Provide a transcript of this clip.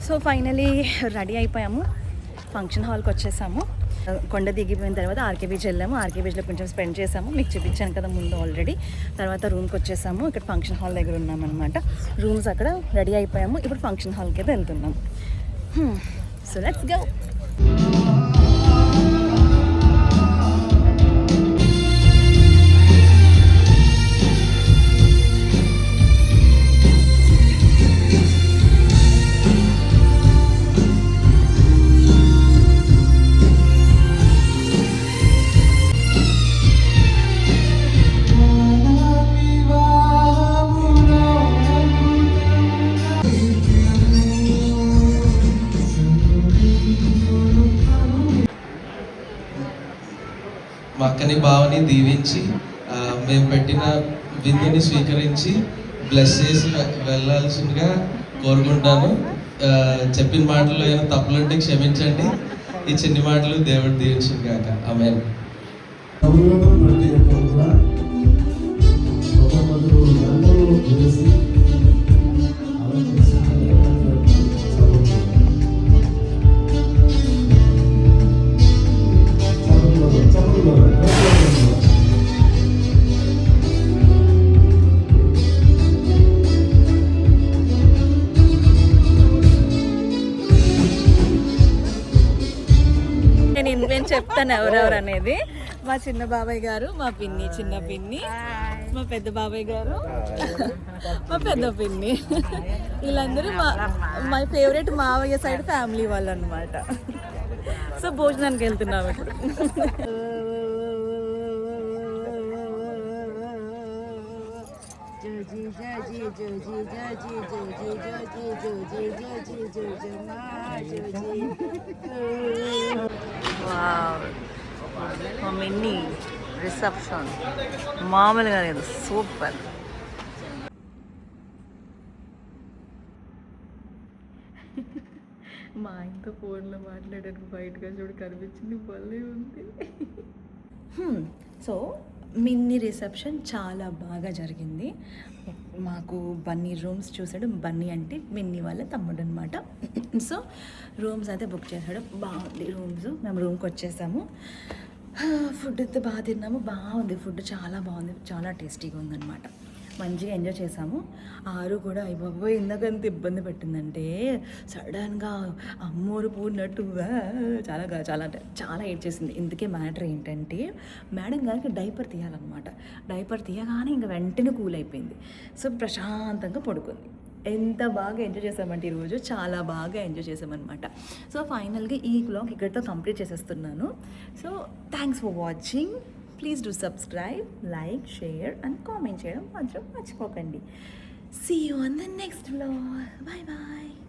So finally ready అయిపోయాము, function హాల్కి వచ్చేసాము. కొండ దిగిపోయిన తర్వాత ఆర్కే బీచ్ వెళ్ళాము. ఆర్కే బీచ్లో కొంచెం స్పెండ్ చేసాము, మీకు చూపించాను కదా ముందు ఆల్రెడీ. తర్వాత రూమ్కి వచ్చేసాము. ఇక్కడ ఫంక్షన్ హాల్ దగ్గర ఉన్నామన్నమాట. రూమ్స్ అక్కడ రెడీ అయిపోయాము. ఇప్పుడు ఫంక్షన్ హాల్కి అయితే వెళ్తున్నాం. So let's go. మా అక్కని బావని దీవించి మేము పెట్టిన విందుని స్వీకరించి బ్లెస్ చేసి వెళ్ళాల్సిందిగా కోరుకుంటాను. చెప్పిన మాటలు ఏమైనా తప్పులుంటే క్షమించండి. ఈ చిన్ని మాటలు దేవుడు దీవించిన కాక. ఆమేన్. నేను చెప్తాను ఎవరెవరు అనేది. మా చిన్న బాబాయ్ గారు, మా పిన్ని, చిన్న పిన్ని, మా పెద్ద బాబాయ్ గారు, మా పెద్ద పిన్ని, వీళ్ళందరూ మై ఫేవరెట్ మావయ్య సైడ్ ఫ్యామిలీ వాళ్ళు అనమాట. సో భోజనానికి వెళ్తున్నాం ఇప్పుడు. మా మిన్నీ రిసెప్షన్ మామూలుగా లేదు, సూపర్. మా ఆయనతో ఫోన్లో మాట్లాడడానికి బయటగా చూడు కనిపించింది, భలే ఉంది. సో మిన్నీ రిసెప్షన్ చాలా బాగా జరిగింది. మాకు బన్నీ రూమ్స్ చూసాడు. బన్నీ అంటే మిన్నీ వాళ్ళ తమ్ముడు అనమాట. సో రూమ్స్ అయితే బుక్ చేశాడు. బాగుంది రూమ్స్. మేము రూమ్కి వచ్చేసాము. ఫుడ్ అయితే బాగా తిన్నాము. బాగుంది ఫుడ్, చాలా బాగుంది, చాలా టేస్టీగా ఉందన్నమాట. మంచిగా ఎంజాయ్ చేసాము. ఆరు కూడా అయిపోయి ఇందాకంత ఇబ్బంది పెట్టిందంటే సడన్గా అమ్మోరు పూడినట్టుగా చాలా చాలా అంటే చాలా ఏడ్చేసింది. ఇందుకే మ్యాటర్ ఏంటంటే మేడం గారికి డైపర్ తీయాలన్నమాట. డైపర్ తీయగానే ఇంకా వెంటనే కూల్ అయిపోయింది. సో ప్రశాంతంగా పడుకుంది. ఎంత బాగా ఎంజాయ్ చేసామంటే ఈరోజు చాలా బాగా ఎంజాయ్ చేసామన్నమాట. సో ఫైనల్గా ఈ వ్లాగ్ ఇక్కడితో కంప్లీట్ చేసేస్తున్నాను. So thanks for watching. Please do subscribe, like, share and comment చేయడం మాత్రం మర్చిపోకండి. See you on the next vlog. Bye bye.